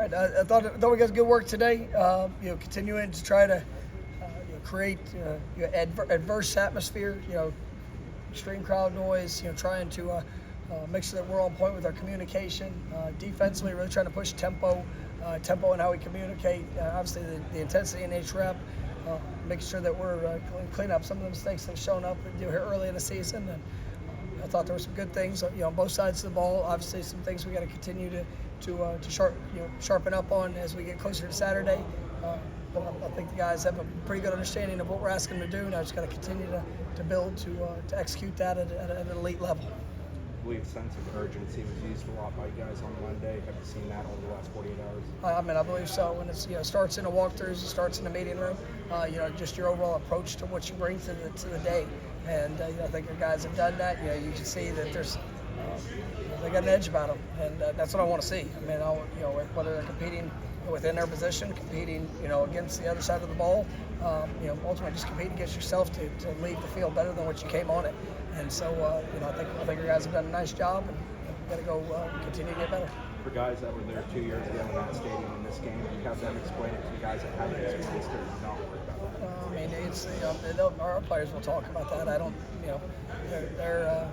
I thought we got good work today. Continuing to try to create adverse atmosphere. Extreme crowd noise. Trying to make sure that we're on point with our communication. Defensively, really trying to push tempo and how we communicate. Obviously, the intensity in each rep. Making sure that we're cleaning up some of the mistakes that have shown up here early in the season. And I thought there were some good things, on both sides of the ball. Obviously, some things we got to continue to sharpen up on as we get closer to Saturday. But I think the guys have a pretty good understanding of what we're asking them to do. Now just got to continue to build to execute that at an elite level. I believe sense of urgency was used a lot by you guys on Monday. Have you seen that over the last 48 hours? I believe so. When it's starts in the walkthroughs, it starts in the meeting room. Just your overall approach to what you bring to the day. And I think the guys have done that. You can see that there's they got an edge about them, and that's what I want to see. Whether they're competing within their position, competing against the other side of the ball, ultimately just compete against yourself to leave the field better than what you came on it. And so I think our guys have done a nice job, and we've got to go continue to get better. For guys that were there 2 years ago in that stadium in this game, you have them explain it to the guys that haven't experienced it or not worried about that? It's our players will talk about that. I don't, they're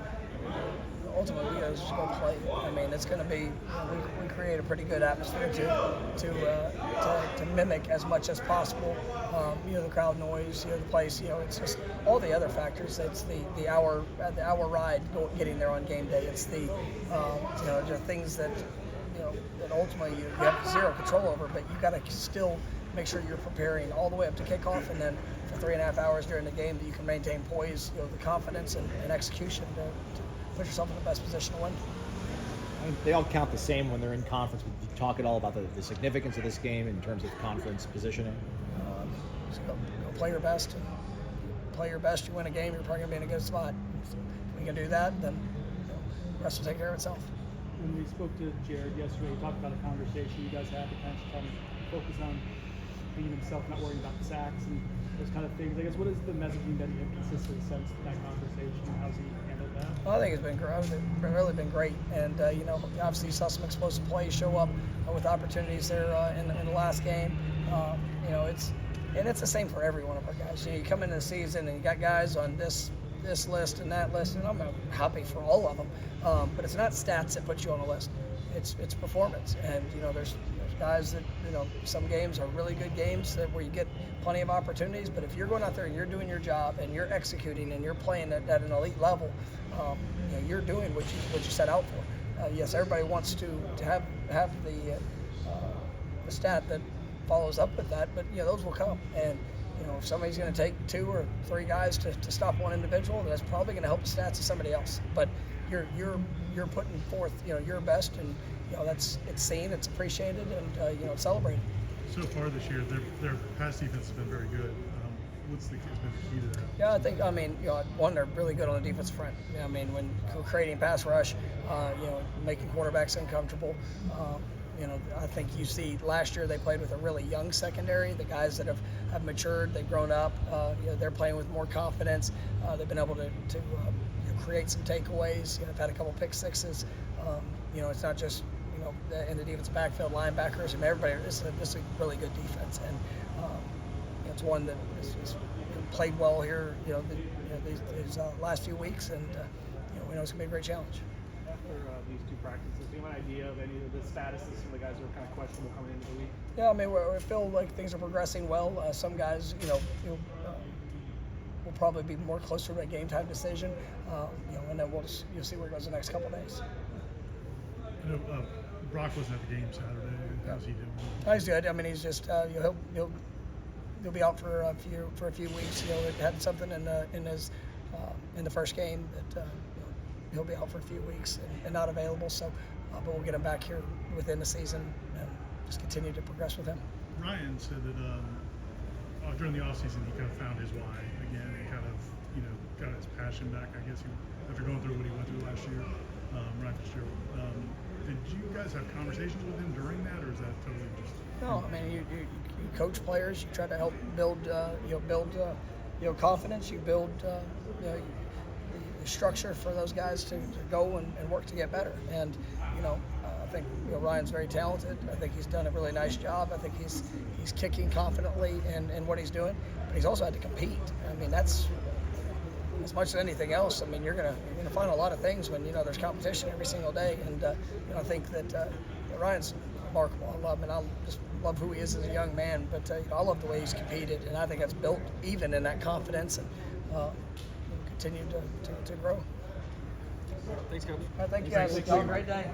ultimately we just go play. It's going to be we create a pretty good atmosphere to mimic as much as possible. The crowd noise, the place. It's just all the other factors. It's the hour ride getting there on game day. It's the things that that ultimately you have zero control over, but you got to still make sure you're preparing all the way up to kickoff, and then for 3.5 hours during the game that you can maintain poise, the confidence and execution to put yourself in the best position to win. They all count the same when they're in conference. You talk at all about the significance of this game in terms of conference positioning? Just go play your best. And play your best, you win a game, you're probably going to be in a good spot. If we can do that, then the rest will take care of itself. When we spoke to Jared yesterday, we talked about a conversation you guys had to kind of focus on being himself, not worrying about the sacks and those kind of things. I guess what is the messaging that he consistently sends to that conversation? How's he handled that? Well, I think it's been really been great, and obviously you saw some explosive plays show up with opportunities there in the last game. It's the same for every one of our guys. You come into the season and you got guys on this list and that list, and I'm happy for all of them. But it's not stats that put you on a list. It's performance, and there's guys that some games are really good games where you get plenty of opportunities. But if you're going out there and you're doing your job and you're executing and you're playing at an elite level, you're doing what you set out for. Yes, everybody wants to have the stat that follows up with that, but those will come. And if somebody's going to take 2 or 3 guys to stop one individual, that's probably going to help the stats of somebody else. But you're putting forth your best, and it's seen, it's appreciated, and it's celebrated. So far this year, their pass defense has been very good. What's been the key to that? Yeah, I think one, they're really good on the defensive front. When creating pass rush, making quarterbacks uncomfortable. I think you see last year they played with a really young secondary. The guys that have matured, they've grown up. They're playing with more confidence. They've been able to create some takeaways. They've had a couple pick sixes. It's not just in the defensive backfield, linebackers, and everybody. This is a really good defense, and it's one that is played well here. These last few weeks, and we know it's gonna be a great challenge. After these 2 practices, do you have an idea of any of the statuses of some of the guys who are kind of questionable coming into the week? Yeah, we feel like things are progressing well. Some guys, will probably be more closer to a game time decision, and then you'll see where it goes the next couple of days. Brock wasn't at the game Saturday. How's he doing? He's good. He's just he'll be out for a few weeks. He had something in the first game that he'll be out for a few weeks and not available. So, but we'll get him back here within the season and just continue to progress with him. Ryan said that during the offseason he kind of found his why again and kind of got his passion back. I guess after going through what he went through last year, Ryan Fitzgerald. Did you guys have conversations with him during that, or is that totally just? No, you coach players. You try to help build confidence. You build the structure for those guys to go and work to get better. And I I think Ryan's very talented. I think he's done a really nice job. I think he's kicking confidently in what he's doing, but he's also had to compete. I mean, that's as much as anything else. I mean, you're gonna find a lot of things when there's competition every single day, and I think that Ryan's remarkable. I just love who he is as a young man, but I love the way he's competed, and I think that's built even in that confidence, and continue to grow. Thanks, Coach. All right, thank you guys. Have a great day.